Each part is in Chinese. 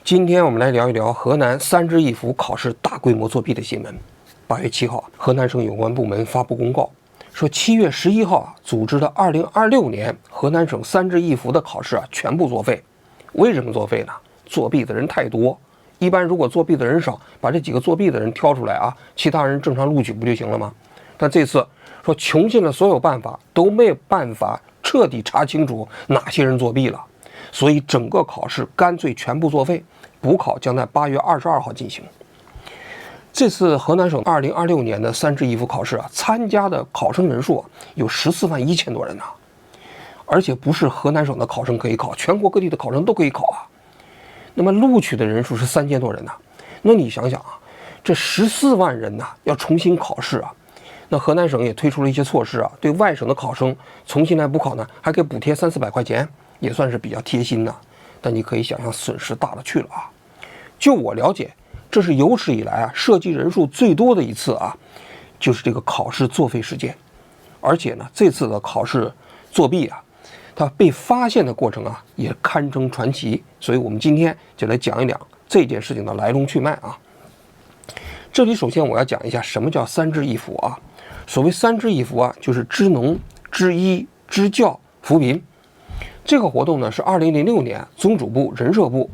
今天我们来聊一聊河南三支一扶考试大规模作弊的新闻。8月7号，河南省有关部门发布公告，说7月11号组织的2026年河南省三支一扶的考试全部作废。为什么作废呢？作弊的人太多，一般如果作弊的人少，把这几个作弊的人挑出来其他人正常录取不就行了吗？但这次说穷尽了所有办法，都没有办法彻底查清楚哪些人作弊了，所以整个考试干脆全部作废，补考将在8月22号进行。这次河南省2026年的三支一扶考试参加的考生人数有14万1千多人而且不是河南省的考生可以考，全国各地的考生都可以考那么录取的人数是3000多人那你想想这14万人要重新考试那河南省也推出了一些措施对外省的考生重新来补考呢，还给补贴300-400块钱，也算是比较贴心的。但你可以想象损失大了去了就我了解，这是有史以来涉及人数最多的一次就是这个考试作废事件。而且呢，这次的考试作弊它被发现的过程也堪称传奇。所以我们今天就来讲一讲这件事情的来龙去脉这里首先我要讲一下什么叫三支一扶所谓三支一扶就是支农、支医、支教、扶贫。这个活动呢是2006年宗主部、人社部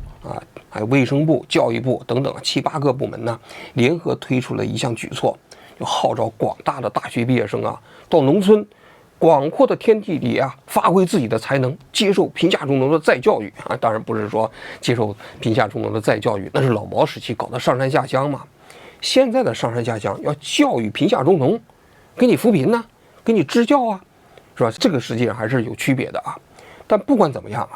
还有卫生部、教育部等等7、8个部门呢联合推出了一项举措，就号召广大的大学毕业生到农村广阔的天地里发挥自己的才能，接受贫下中农的再教育当然不是说接受贫下中农的再教育，那是老毛时期搞的上山下乡嘛。现在的上山下乡要教育贫下中农，给你扶贫呢，给你支教是吧？这个实际上还是有区别的但不管怎么样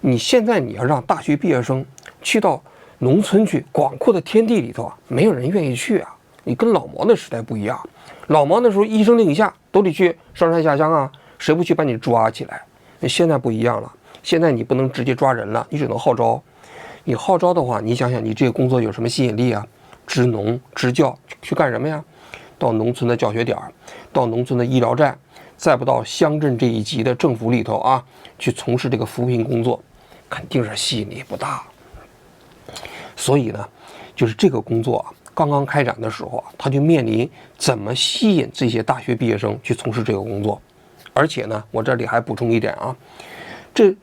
你现在你要让大学毕业生去到农村去，广阔的天地里头没有人愿意去你跟老毛的时代不一样，老毛那时候一声令下都得去上山下乡谁不去把你抓起来？现在不一样了，现在你不能直接抓人了，你只能号召。你号召的话，你想想你这个工作有什么吸引力支农支教去干什么呀？到农村的教学点，到农村的医疗站，再不到乡镇这一级的政府里头去从事这个扶贫工作，肯定是吸引力不大。所以呢，就是这个工作刚刚开展的时候他就面临怎么吸引这些大学毕业生去从事这个工作。而且呢，我这里还补充一点这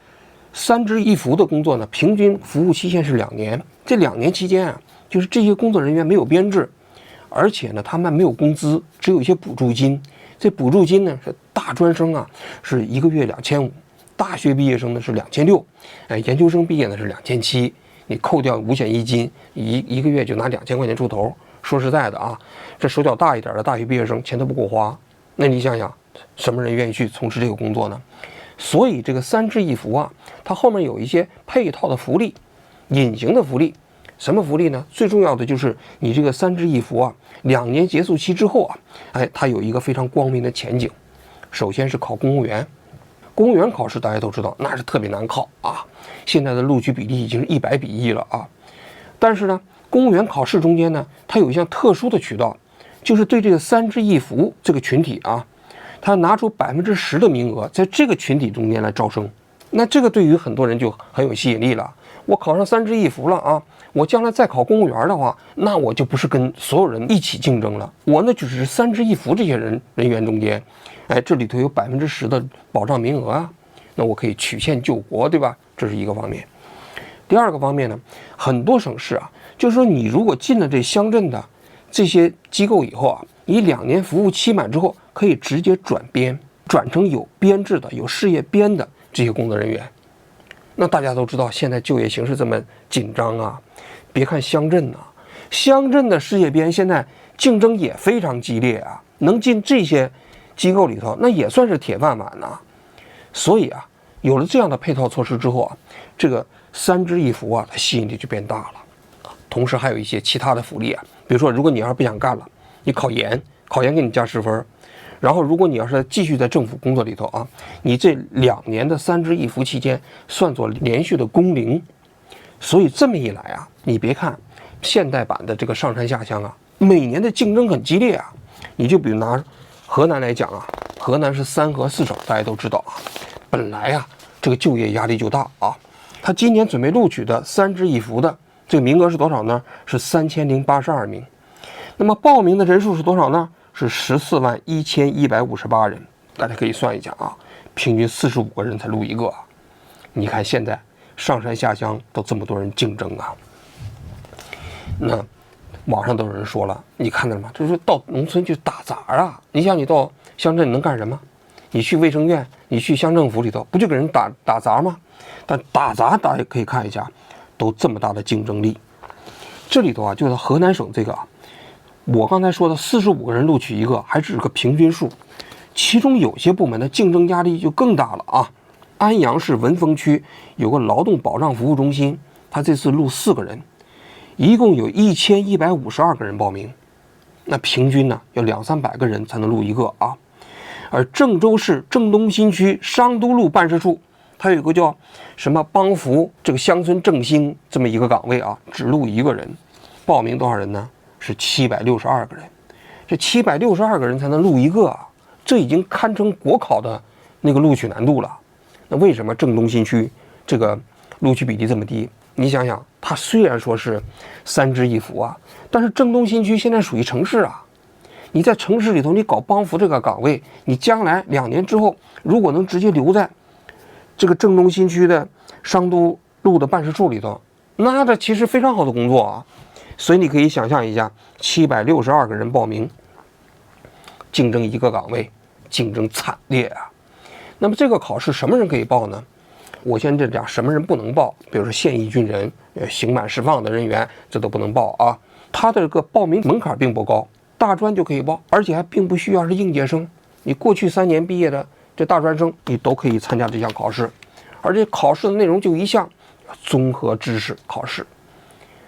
三支一扶的工作呢，平均服务期限是2年。这2年期间就是这些工作人员没有编制，而且呢，他们没有工资，只有一些补助金。这补助金呢，是大专生是1个月2500，大学毕业生呢是2600，研究生毕业呢是2700。你扣掉五险一金，一个月就拿2000块钱出头。说实在的这手脚大一点的大学毕业生钱都不够花。那你想想，什么人愿意去从事这个工作呢？所以这个三支一扶它后面有一些配套的福利，隐形的福利。什么福利呢？最重要的就是你这个三支一扶2年结束期之后它有一个非常光明的前景。首先是考公务员，公务员考试大家都知道那是特别难考现在的录取比例已经是100比1了但是呢，公务员考试中间呢，它有一项特殊的渠道，就是对这个三支一扶这个群体它拿出10%的名额，在这个群体中间来招生。那这个对于很多人就很有吸引力了。我考上三支一扶了我将来再考公务员的话，那我就不是跟所有人一起竞争了，我呢只是三支一扶这些人员中间，这里头有10%的保障名额那我可以曲线救国，对吧？这是一个方面。第二个方面呢，很多省市就是说你如果进了这乡镇的这些机构以后你2年服务期满之后，可以直接转编，转成有编制的、有事业编的这些工作人员。那大家都知道，现在就业形势这么紧张别看乡镇乡镇的事业编现在竞争也非常激烈能进这些机构里头，那也算是铁饭碗所以有了这样的配套措施之后这个三支一扶它吸引力就变大了。同时还有一些其他的福利比如说如果你要是不想干了，你考研给你加10分。然后如果你要是继续在政府工作里头你这2年的三支一扶期间算作连续的工龄。所以这么一来你别看现代版的这个上山下乡每年的竞争很激烈你就比如拿河南来讲河南是3河4省，大家都知道本来这个就业压力就大他今年准备录取的3支一扶的这个名额是多少呢？是3082名。那么报名的人数是多少呢？是141158人。大家可以算一下啊，平均45个人才录一个。你看现在上山下乡都这么多人竞争啊。那网上都有人说了，你看到了吗？就是到农村去打杂啊。你想你到乡镇能干什么？你去卫生院，你去乡政府里头，不就给人打杂吗？但打杂大家可以看一下，都这么大的竞争力。这里头啊，就是河南省这个啊，我刚才说的45个人录取一个，还只是个平均数，其中有些部门的竞争压力就更大了啊。安阳市文峰区有个劳动保障服务中心，他这次录4个人，一共有1152个人报名，那平均呢要200-300个人才能录一个啊。而郑州市郑东新区商都路办事处，它有个叫什么帮扶这个乡村振兴这么一个岗位啊，只录1个人，报名多少人呢？是762个人。这762个人才能录一个啊，这已经堪称国考的那个录取难度了。那为什么郑东新区这个录取比例这么低？你想想，它虽然说是3支一扶啊，但是郑东新区现在属于城市啊。你在城市里头，你搞帮扶这个岗位，你将来2年之后，如果能直接留在这个郑东新区的商都路的办事处里头，那这其实非常好的工作啊。所以你可以想象一下，762个人报名，竞争一个岗位，竞争惨烈啊。那么这个考试什么人可以报呢？我先这讲什么人不能报，比如说现役军人、刑满释放的人员，这都不能报啊。他的这个报名门槛并不高，大专就可以报，而且还并不需要是应届生。你过去3年毕业的这大专生，你都可以参加这项考试。而且考试的内容就一项，综合知识考试。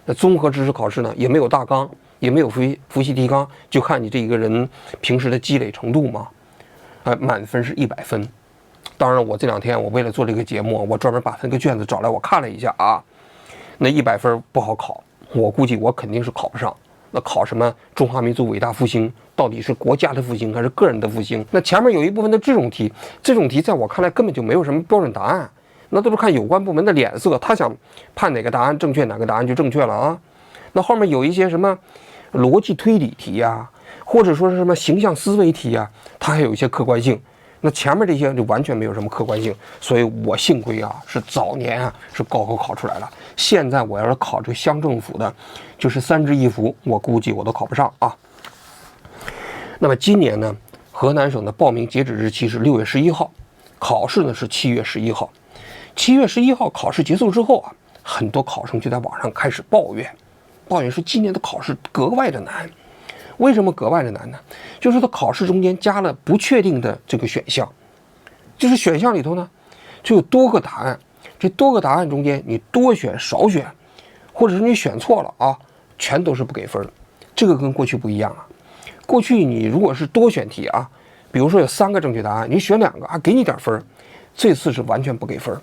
那综合知识考试呢，也没有大纲，也没有复习提纲，就看你这一个人平时的积累程度嘛。满分是100分。当然，我这2天我为了做这个节目，我专门把那个卷子找来我看了一下啊，那100分不好考，我估计我肯定是考不上。那考什么中华民族伟大复兴，到底是国家的复兴还是个人的复兴？那前面有一部分的这种题在我看来根本就没有什么标准答案，那都是看有关部门的脸色，他想判哪个答案正确，哪个答案就正确了啊。那后面有一些什么逻辑推理题呀，或者说是什么形象思维题呀，它还有一些客观性。那前面这些就完全没有什么客观性，所以我幸亏啊是早年啊是高考考出来了。现在我要是考这个乡政府的，就是3支一扶，我估计我都考不上啊。那么今年呢，河南省的报名截止日期是6月11号，考试呢是7月11号。7月11号考试结束之后啊，很多考生就在网上开始抱怨说今年的考试格外的难。为什么格外的难呢？就是它考试中间加了不确定的这个选项，就是选项里头呢就有多个答案，这多个答案中间你多选少选，或者是你选错了啊，全都是不给分。这个跟过去不一样啊。过去你如果是多选题啊，比如说有3个正确答案，你选2个啊，给你点分，这次是完全不给分。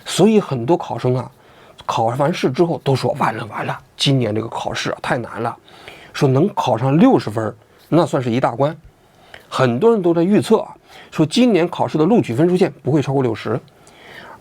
所以很多考生啊，考完试之后都说完了，今年这个考试啊太难了。说能考上60分，那算是一大关。很多人都在预测啊，说今年考试的录取分数线不会超过60，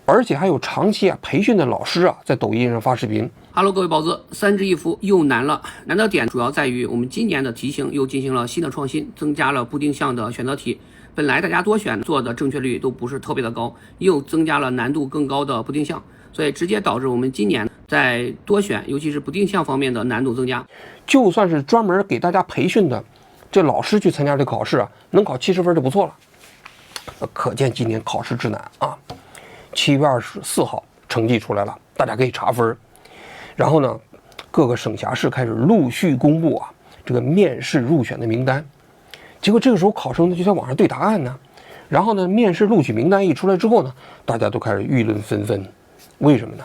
而且还有长期培训的老师啊，在抖音上发视频。Hello， 各位宝子，3支一扶又难了。难的点主要在于我们今年的题型又进行了新的创新，增加了不定向的选择题。本来大家多选做的正确率都不是特别的高，又增加了难度更高的不定向，所以直接导致我们今年在多选，尤其是不定向方面的难度增加。就算是专门给大家培训的这老师去参加这个考试啊，能考70分就不错了。可见今年考试之难啊。7月24号成绩出来了，大家可以查分。然后呢，各个省辖市开始陆续公布啊这个面试入选的名单。结果这个时候考生呢就在网上对答案呢，然后呢面试录取名单一出来之后呢，大家都开始议论纷纷。为什么呢？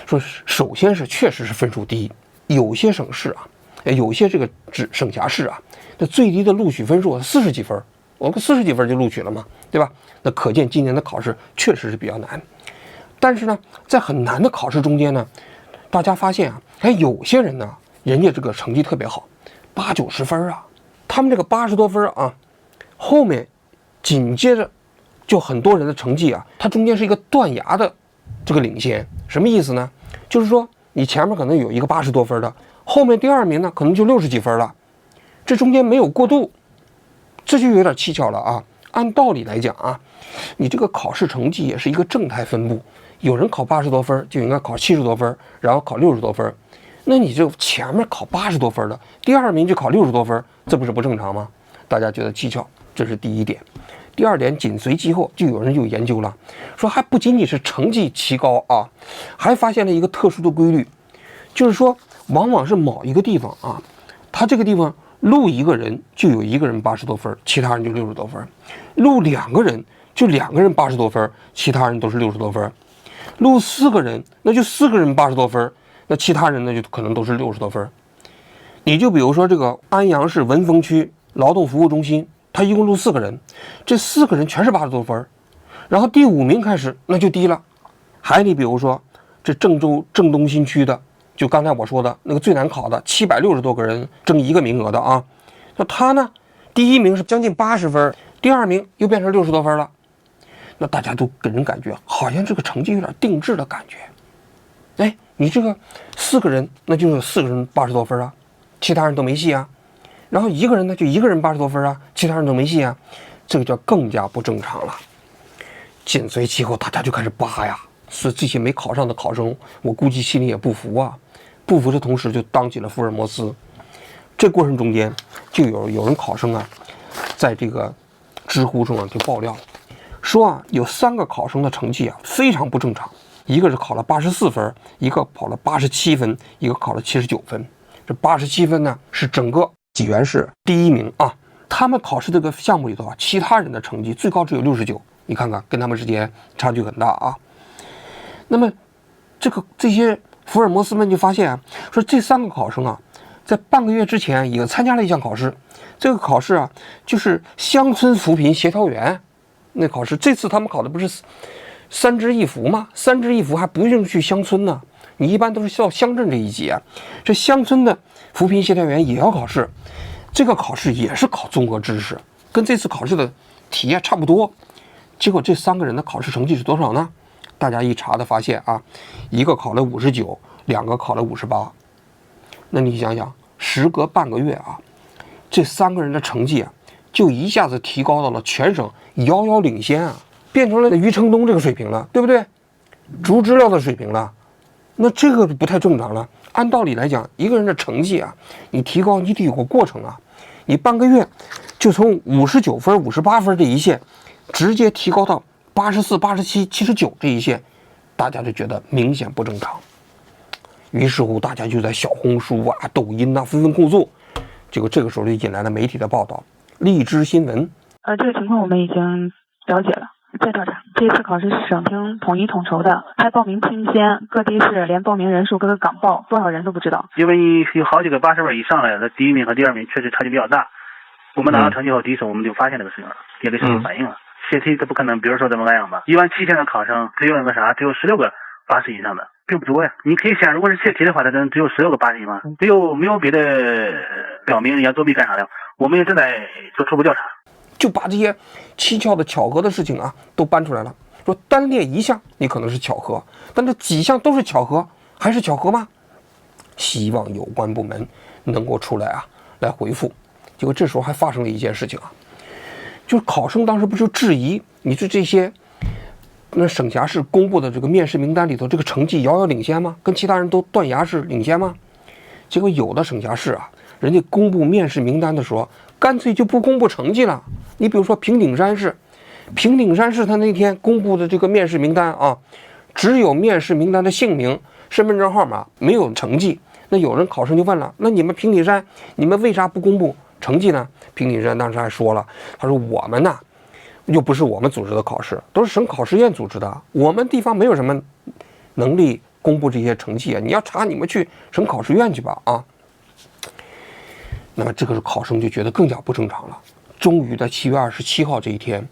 说首先是确实是分数低，有些省市啊，有些这个省辖市啊，那最低的录取分数40几分，我们40几分就录取了嘛，对吧？那可见今年的考试确实是比较难。但是呢，在很难的考试中间呢，大家发现啊，有些人呢，人家这个成绩特别好，80、90分啊，他们这个80多分啊，后面紧接着就很多人的成绩啊，它中间是一个断崖的这个领先。什么意思呢？就是说你前面可能有一个80多分的，后面第2名呢可能就60几分了，这中间没有过渡，这就有点蹊跷了啊。按道理来讲啊，你这个考试成绩也是一个正态分布，有人考80多分就应该考70多分，然后考60多分。那你这前面考80多分的，第2名就考60多分，这不是不正常吗？大家觉得蹊跷，这是第一点。第2点，紧随其后，就有人有研究了，说还不仅仅是成绩奇高啊，还发现了一个特殊的规律，就是说往往是某一个地方啊，他这个地方录1个人就有1个人80多分，其他人就60多分；录2个人就2个人80多分，其他人都是60多分；录4个人那就4个人80多分，那其他人呢就可能都是60多分。你就比如说这个安阳市文峰区劳动服务中心，他一共录4个人，这4个人全是80多分，然后第5名开始那就低了。还你比如说这郑州郑东新区的，就刚才我说的那个最难考的760多个人争1个名额的啊，那他呢第1名是将近80分，第2名又变成60多分了。那大家都给人感觉好像这个成绩有点定制的感觉。哎，你这个4个人那就有4个人80多分啊，其他人都没戏啊。然后1个人呢就1个人80多分啊，其他人都没戏啊，这个叫更加不正常了。紧随其后大家就开始扒呀，是这些没考上的考生，我估计心里也不服啊，不服的同时就当起了福尔摩斯。这过程中间就有人考生啊，在这个知乎上就爆料说啊，有3个考生的成绩啊非常不正常，一个是考了84分，一个考了87分，一个考了79分。这87分呢是整个济源市第1名啊。他们考试这个项目里头啊，其他人的成绩最高只有69，你看看跟他们之间差距很大啊。那么这些福尔摩斯们就发现啊，说这3个考生啊，在半个月之前也参加了一项考试，这个考试啊就是乡村扶贫协调员那考试。这次他们考的不是3支1扶吗？3支1扶还不用去乡村呢，你一般都是到乡镇这一级啊。这乡村的扶贫协调员也要考试，这个考试也是考综合知识，跟这次考试的题也差不多。结果这3个人的考试成绩是多少呢？大家一查的发现啊，一个考了59，2个考了58。那你想想，时隔半个月啊，这3个人的成绩啊，就一下子提高到了全省遥遥领先啊，变成了余承东这个水平了，对不对？竹知了的水平了。那这个不太正常了。按道理来讲，一个人的成绩啊，你提高你得有个过程啊。你半个月就从59分、58分这一线，直接提高到84、87、79这一线，大家就觉得明显不正常。于是乎，大家就在小红书啊、抖音啊纷纷控诉。结果这个时候就引来了媒体的报道，荔枝新闻。这个情况我们已经了解了。再调查，这一次考试是省厅统一统筹的，还报名拼签，各地市连报名人数各个岗报多少人都不知道。因为有好几个80分以上来的，第1名和第2名确实差距比较大。我们拿到成绩后，第一手我们就发现这个事情了，也给省里反映了。泄题这不可能，比如说咱们那样吧，17000个考生，只有那个啥，只有16个80以上的，并不多呀。你可以想，如果是泄题的话，它只有16个80以上，没有别的表明人家作弊干啥的。我们也正在做初步调查。就把这些蹊跷的巧合的事情啊都搬出来了，说单列1项你可能是巧合，但这几项都是巧合，还是巧合吗？希望有关部门能够出来啊来回复。结果这时候还发生了一件事情啊，就是考生当时不就质疑你这些那省辖市公布的这个面试名单里头这个成绩遥遥领先吗？跟其他人都断崖式领先吗？结果有的省辖市啊，人家公布面试名单的时候干脆就不公布成绩了。你比如说平顶山市他那天公布的这个面试名单啊，只有面试名单的姓名、身份证号码，没有成绩。那有人考生就问了，那你们平顶山你们为啥不公布成绩呢？平顶山当时还说了，他说我们呢又不是我们组织的考试，都是省考试院组织的，我们地方没有什么能力公布这些成绩啊，你要查你们去省考试院去吧啊。那么这个考生就觉得更加不正常了。终于在7月27号这一天，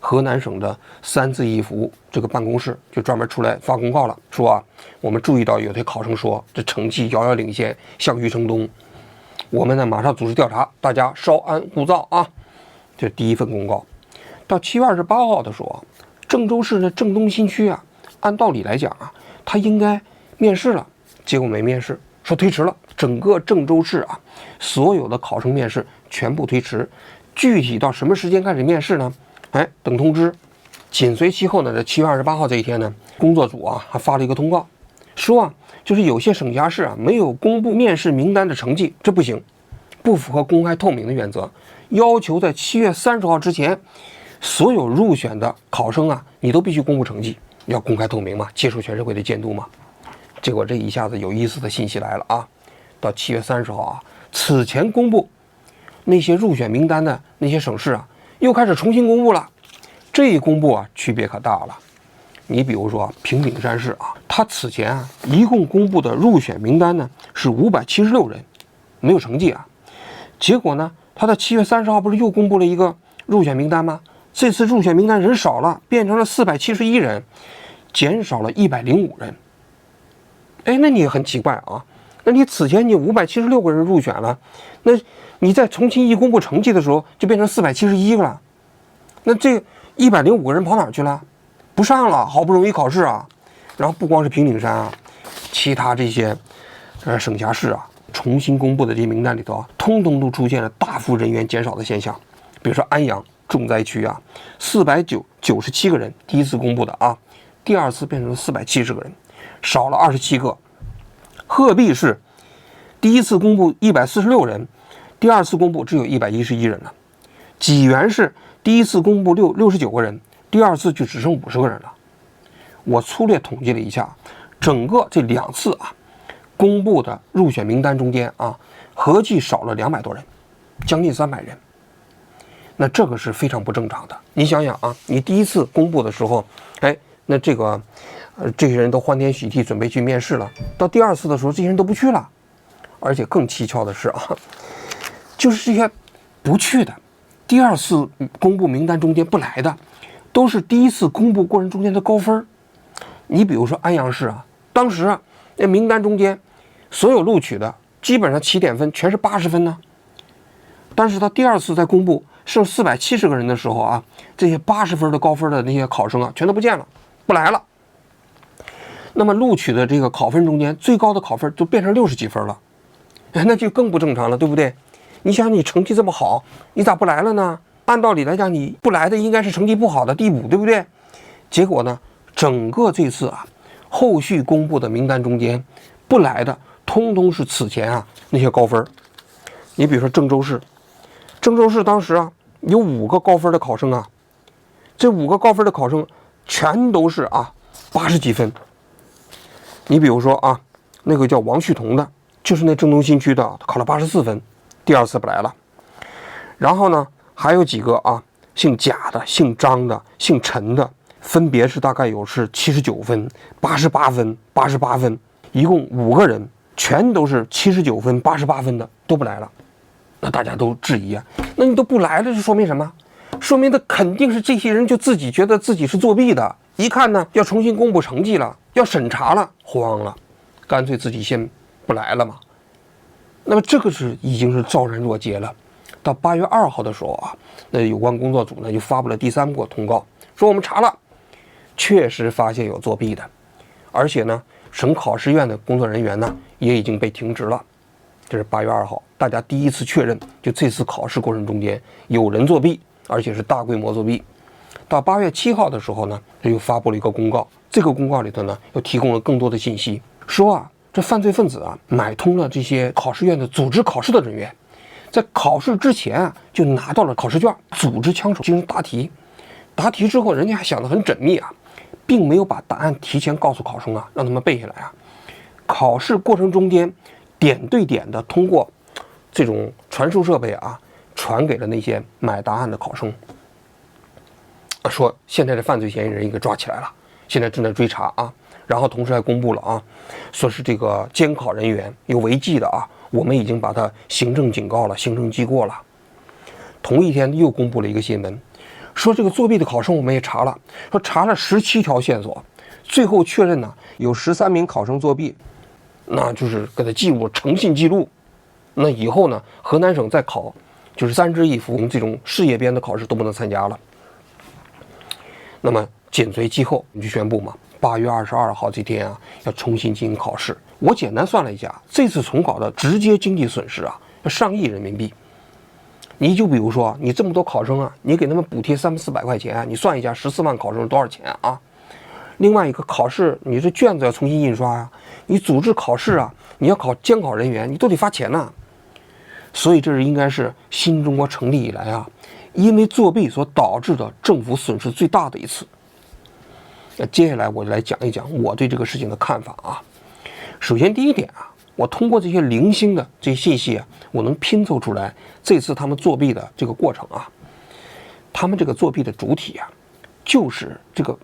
河南省的3字一扶这个办公室就专门出来发公告了，说啊，我们注意到有些考生说这成绩遥遥领先，像余承东，我们呢马上组织调查，大家稍安勿躁啊。这第一份公告。到7月28号的时候，郑州市的郑东新区啊，按道理来讲啊，他应该面试了，结果没面试，说推迟了。整个郑州市啊，所有的考生面试全部推迟。具体到什么时间开始面试呢？等通知。紧随其后呢，在7月28号这一天呢，工作组啊还发了一个通告，说啊，就是有些省辖市啊没有公布面试名单的成绩，这不行，不符合公开透明的原则，要求在7月30号之前，所有入选的考生啊，你都必须公布成绩，要公开透明嘛，接受全社会的监督嘛。结果这一下子有意思的信息来了啊，到7月30号啊，此前公布那些入选名单的那些省市啊，又开始重新公布了。这一公布啊，区别可大了。你比如说平顶山市啊，它此前啊一共公布的入选名单呢是576人，没有成绩啊。结果呢，它在7月30号不是又公布了一个入选名单吗？这次入选名单人少了，变成了471人，减少了105人。那你也很奇怪啊，那你此前你576个人入选了，那你在重新一公布成绩的时候就变成471个了，那这105个人跑哪儿去了？不上了，好不容易考试啊。然后不光是平顶山啊，其他这些省辖市啊，重新公布的这些名单里头啊，通通都出现了大幅人员减少的现象。比如说安阳重灾区啊，497个人，第一次公布的啊，第二次变成了470个人，少了27个。鹤壁市第一次公布146人，第二次公布只有111人了。济源市第一次公布69个人，第二次就只剩50个人了。我粗略统计了一下，整个这2次啊公布的入选名单中间啊，合计少了200多人，将近300人。那这个是非常不正常的。你想想啊，你第一次公布的时候，那这些人都欢天喜地准备去面试了，到第二次的时候，这些人都不去了。而且更蹊跷的是啊，就是这些不去的，第二次公布名单中间不来的，都是第一次公布过程中间的高分。你比如说安阳市啊，当时啊那名单中间所有录取的基本上起点分全是80分呢，但是他第二次再公布剩470个人的时候啊，这些80分的高分的那些考生啊全都不见了，不来了。那么录取的这个考分中间最高的考分就变成60几分了，那就更不正常了，对不对？你想你成绩这么好，你咋不来了呢？按道理来讲，你不来的应该是成绩不好的递补，对不对？结果呢，整个这次啊后续公布的名单中间不来的通通是此前啊那些高分。你比如说郑州市当时啊有5个高分的考生啊，这5个高分的考生全都是啊80几分。你比如说啊，那个叫王旭彤的，就是那郑东新区的，考了84分，第二次不来了。然后呢，还有几个啊，姓贾的、姓张的、姓陈的，分别是大概有是79分、88分、88分，一共5个人，全都是79分、88分的，都不来了。那大家都质疑啊，那你都不来了，这说明什么？说明他肯定是这些人就自己觉得自己是作弊的，一看呢要重新公布成绩了，要审查了，慌了，干脆自己先不来了嘛。那么这个是已经是昭然若揭了。到8月2号的时候啊，那有关工作组呢就发布了第3波通告，说我们查了，确实发现有作弊的，而且呢省考试院的工作人员呢也已经被停职了。这是8月2号，大家第一次确认，就这次考试过程中间有人作弊，而且是大规模作弊。到8月7号的时候呢，又发布了一个公告，这个公告里头呢又提供了更多的信息，说啊这犯罪分子啊买通了这些考试院的组织考试的人员，在考试之前啊就拿到了考试卷，组织枪手进行答题，答题之后人家还想得很缜密啊，并没有把答案提前告诉考生啊，让他们背下来啊。考试过程中间点对点的通过这种传输设备啊传给了那些买答案的考生，说现在的犯罪嫌疑人已经抓起来了，现在正在追查啊。然后同时还公布了啊，说是这个监考人员有违纪的啊，我们已经把他行政警告了，行政记过了。同一天又公布了一个新闻，说这个作弊的考生我们也查了，说查了17条线索，最后确认呢有13名考生作弊，那就是给他记录诚信记录。那以后呢，河南省再考就是3支1扶这种事业编的考试都不能参加了。那么紧随其后就宣布嘛8月22号这天啊，要重新进行考试。我简单算了一下，这次重考的直接经济损失啊，要上亿人民币。你就比如说，你这么多考生啊，你给他们补贴300-400块钱，你算一下14万考生多少钱啊？另外一个考试，你这卷子要重新印刷呀，你组织考试啊，你要考监考人员，你都得发钱呐。所以这应该是新中国成立以来啊，因为作弊所导致的政府损失最大的一次。接下来我就来讲一讲我对这个事情的看法啊。首先第一点啊，我通过这些零星的这些信息啊，我能拼凑出来这次他们作弊的这个过程啊。他们这个作弊的主体啊，就是这个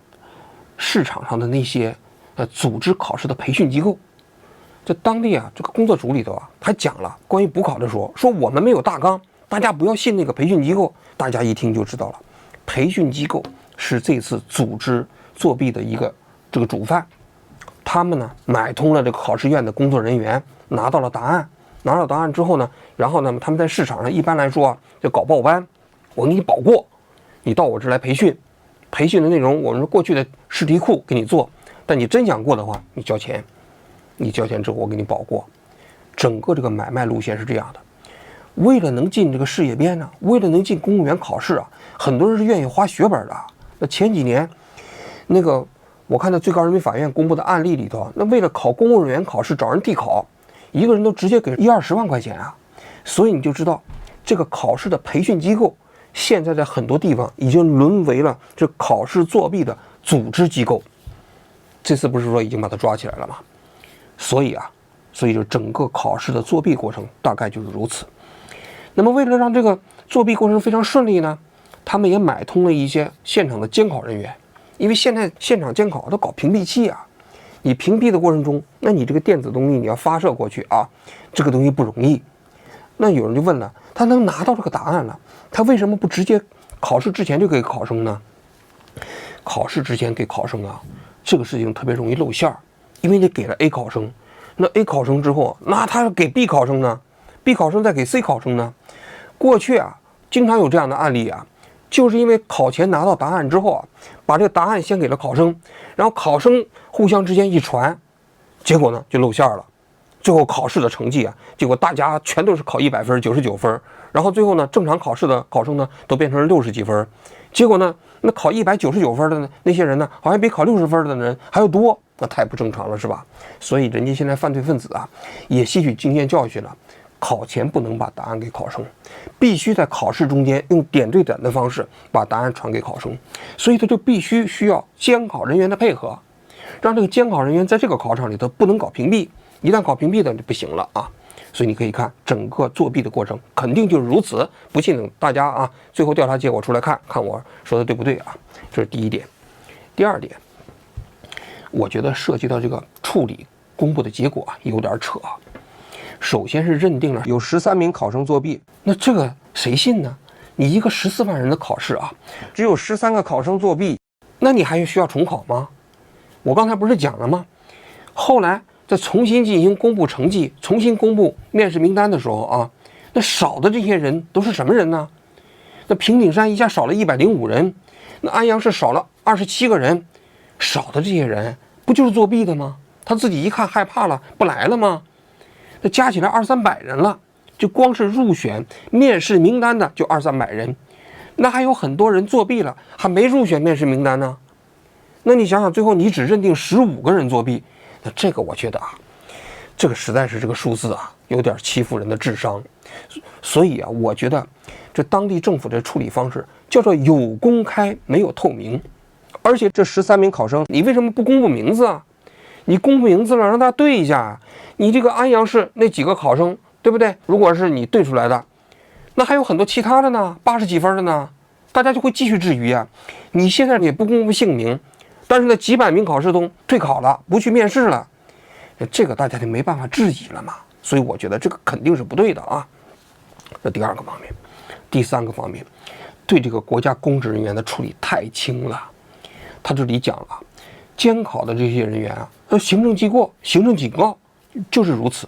市场上的那些组织考试的培训机构。这当地啊，这个工作组里头啊，还讲了关于补考的说我们没有大纲，大家不要信那个培训机构。大家一听就知道了，培训机构是这次组织作弊的一个这个主犯。他们呢买通了这个考试院的工作人员，拿到了答案。拿到答案之后呢，然后呢，他们在市场上一般来说啊，就搞报班，我给你保过，你到我这来培训，培训的内容我们过去的试题库给你做，但你真想过的话，你交钱。你交钱之后我给你保过。整个这个买卖路线是这样的，为了能进这个事业编呢，为了能进公务员考试啊，很多人是愿意花血本的。那前几年那个我看到最高人民法院公布的案例里头，那为了考公务员考试找人替考，一个人都直接给10-20万块钱啊。所以你就知道这个考试的培训机构现在在很多地方已经沦为了这考试作弊的组织机构。这次不是说已经把他抓起来了吗？所以就整个考试的作弊过程大概就是如此。那么为了让这个作弊过程非常顺利呢，他们也买通了一些现场的监考人员。因为现在现场监考都搞屏蔽器啊，你屏蔽的过程中，那你这个电子东西你要发射过去啊，这个东西不容易。那有人就问了，他能拿到这个答案了，他为什么不直接考试之前就给考生呢？考试之前给考生啊，这个事情特别容易露馅儿。因为你给了 A 考生，那 A 考生之后，那他给 B 考生呢 ，B 考生再给 C 考生呢。过去啊，经常有这样的案例啊，就是因为考前拿到答案之后啊，把这个答案先给了考生，然后考生互相之间一传，结果呢就露馅了。最后考试的成绩啊，结果大家全都是考100分、99分，然后最后呢，正常考试的考生呢都变成了60几分，结果呢，那考199分的那些人呢，好像比考60分的人还要多。那太不正常了，是吧？所以人家现在犯罪分子啊，也吸取经验教训了，考前不能把答案给考生，必须在考试中间用点对点的方式把答案传给考生。所以他就需要监考人员的配合，让这个监考人员在这个考场里头不能搞屏蔽，一旦搞屏蔽的就不行了啊。所以你可以看整个作弊的过程肯定就是如此。不信等大家啊，最后调查结果出来看看我说的对不对啊？这是第一点。第二点，我觉得涉及到这个处理公布的结果有点扯。首先是认定了有13名考生作弊，那这个谁信呢？你一个14万人的考试啊，只有13个考生作弊，那你还需要重考吗？我刚才不是讲了吗？后来再重新进行公布成绩，重新公布面试名单的时候啊，那少的这些人都是什么人呢？那平顶山一下少了105人，那安阳市少了27个人，少的这些人不就是作弊的吗？他自己一看害怕了，不来了吗？那加起来200-300人了，就光是入选面试名单的就200-300人，那还有很多人作弊了，还没入选面试名单呢。那你想想，最后你只认定15个人作弊，那这个我觉得啊，这个实在是这个数字啊，有点欺负人的智商。所以啊，我觉得这当地政府的处理方式叫做有公开没有透明。而且这13名考生，你为什么不公布名字啊？你公布名字了，让大家对一下。你这个安阳市那几个考生，对不对？如果是你对出来的，那还有很多其他的呢，80几分的呢，大家就会继续质疑啊。你现在也不公布姓名，但是呢，几百名考试中退考了，不去面试了，这个大家就没办法质疑了嘛。所以我觉得这个肯定是不对的啊。这第二个方面，第三个方面，对这个国家公职人员的处理太轻了。他这里讲了，监考的这些人员啊，行政记过、行政警告就是如此。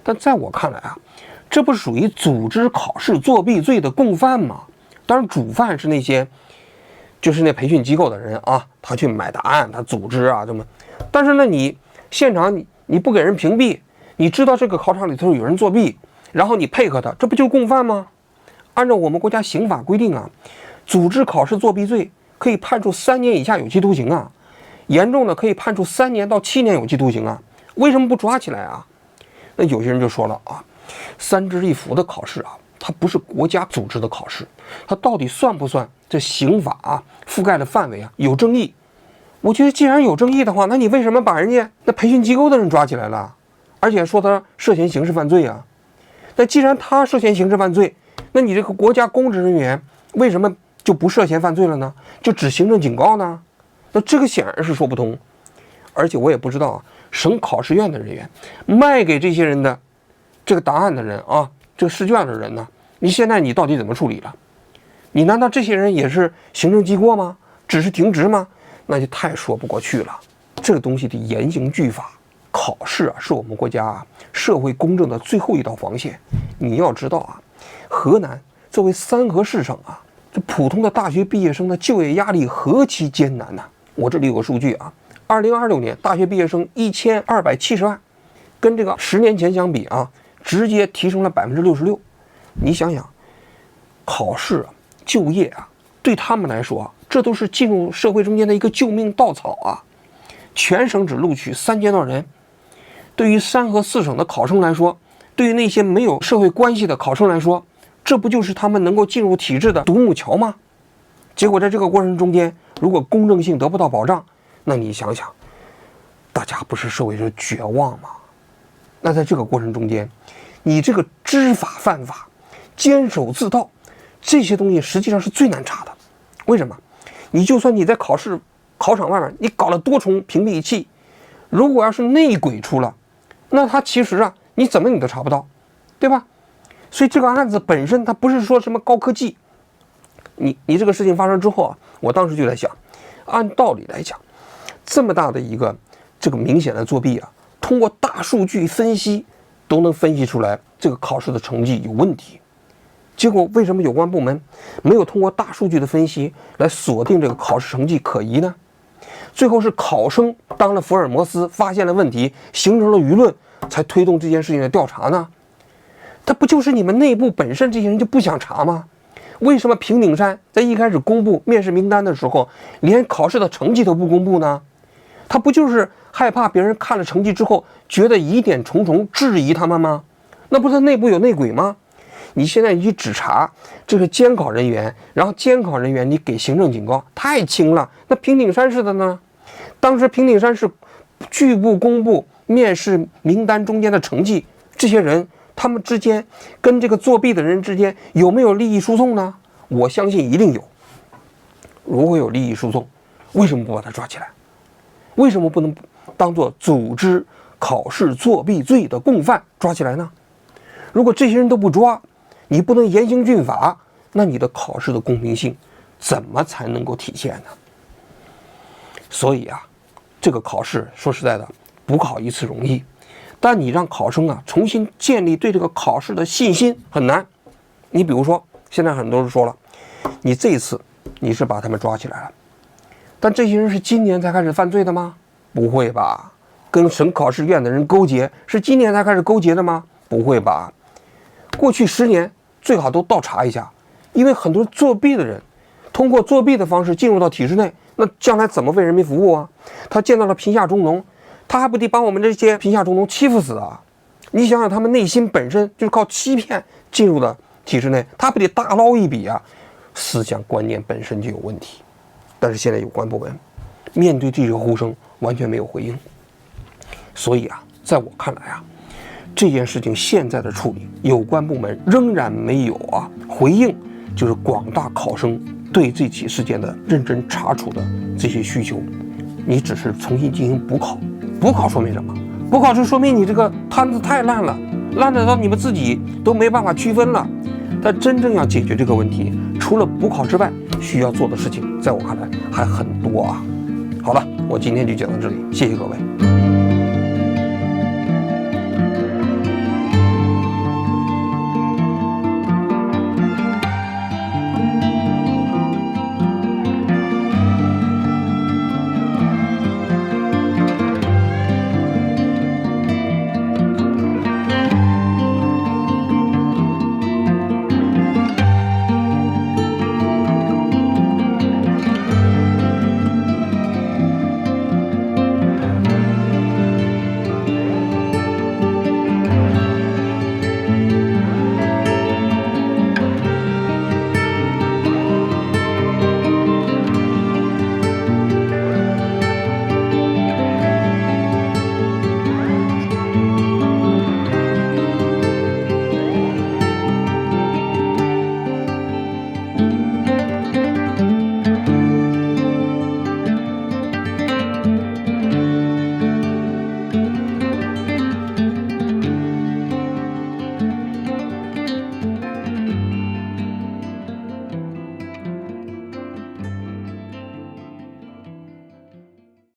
但在我看来啊，这不属于组织考试作弊罪的共犯吗？当然，主犯是那些就是那培训机构的人啊，他去买答案，他组织啊，这么。但是呢，你现场你不给人屏蔽，你知道这个考场里头有人作弊，然后你配合他，这不就是共犯吗？按照我们国家刑法规定啊，组织考试作弊罪可以判处3年以下有期徒刑啊，严重的可以判处3年到7年有期徒刑啊。为什么不抓起来啊？那有些人就说了啊，3支1扶的考试啊，它不是国家组织的考试，它到底算不算这刑法啊覆盖的范围啊有争议？我觉得既然有争议的话，那你为什么把人家那培训机构的人抓起来了，而且说他涉嫌刑事犯罪啊？那既然他涉嫌刑事犯罪，那你这个国家公职人员为什么就不涉嫌犯罪了呢？就只行政警告呢？那这个显然是说不通。而且我也不知道啊，省考试院的人员卖给这些人的这个答案的人啊，这个试卷的人呢，你现在你到底怎么处理了？你难道这些人也是行政记过吗？只是停职吗？那就太说不过去了。这个东西得严刑峻法。考试啊，是我们国家啊社会公正的最后一道防线。你要知道啊，河南作为3河市省啊，这普通的大学毕业生的就业压力何其艰难呐！我这里有个数据啊，2026年大学毕业生1270万，跟这个10年前相比啊，直接提升了66%。你想想，考试啊、就业啊，对他们来说啊，这都是进入社会中间的一个救命稻草啊。全省只录取3000多人，对于3河4省的考生来说，对于那些没有社会关系的考生来说，这不就是他们能够进入体制的独木桥吗？结果在这个过程中间，如果公正性得不到保障，那你想想，大家不是社会是绝望吗？那在这个过程中间，你这个知法犯法、监守自盗，这些东西实际上是最难查的。为什么？你就算你在考场外面你搞了多重屏蔽器，如果要是内鬼出了，那他其实啊，你怎么你都查不到，对吧？所以这个案子本身它不是说什么高科技。你这个事情发生之后啊，我当时就在想，按道理来讲，这么大的一个这个明显的作弊啊，通过大数据分析都能分析出来这个考试的成绩有问题。结果为什么有关部门没有通过大数据的分析来锁定这个考试成绩可疑呢？最后是考生当了福尔摩斯，发现了问题，形成了舆论，才推动这件事情的调查呢？它不就是你们内部本身这些人就不想查吗？为什么平顶山在一开始公布面试名单的时候，连考试的成绩都不公布呢？他不就是害怕别人看了成绩之后觉得疑点重重，质疑他们吗？那不是内部有内鬼吗？你现在你只查这个监考人员，然后监考人员你给行政警告，太轻了。那平顶山市的呢？当时平顶山市拒不公布面试名单中间的成绩，这些人他们之间跟这个作弊的人之间有没有利益输送呢？我相信一定有。如果有利益输送，为什么不把他抓起来？为什么不能当作组织考试作弊罪的共犯抓起来呢？如果这些人都不抓，你不能严刑峻法，那你的考试的公平性怎么才能够体现呢？所以啊，这个考试说实在的，补考一次容易，但你让考生啊重新建立对这个考试的信心很难。你比如说，现在很多人说了，你这一次你是把他们抓起来了，但这些人是今年才开始犯罪的吗？不会吧。跟省考试院的人勾结，是今年才开始勾结的吗？不会吧。过去10年最好都倒查一下，因为很多作弊的人通过作弊的方式进入到体制内，那将来怎么为人民服务啊？他见到了贫下中农，他还不得把我们这些贫下中农欺负死啊？你想想，他们内心本身就是靠欺骗进入的体制内，他不得大捞一笔啊？思想观念本身就有问题。但是现在有关部门面对这个呼声完全没有回应，所以啊，在我看来啊，这件事情现在的处理，有关部门仍然没有回应，就是广大考生对这起事件的认真查处的这些需求。你只是重新进行补考，补考说明什么？补考就说明你这个摊子太烂了，烂得到你们自己都没办法区分了。但真正要解决这个问题，除了补考之外，需要做的事情，在我看来还很多啊。好了，我今天就讲到这里，谢谢各位。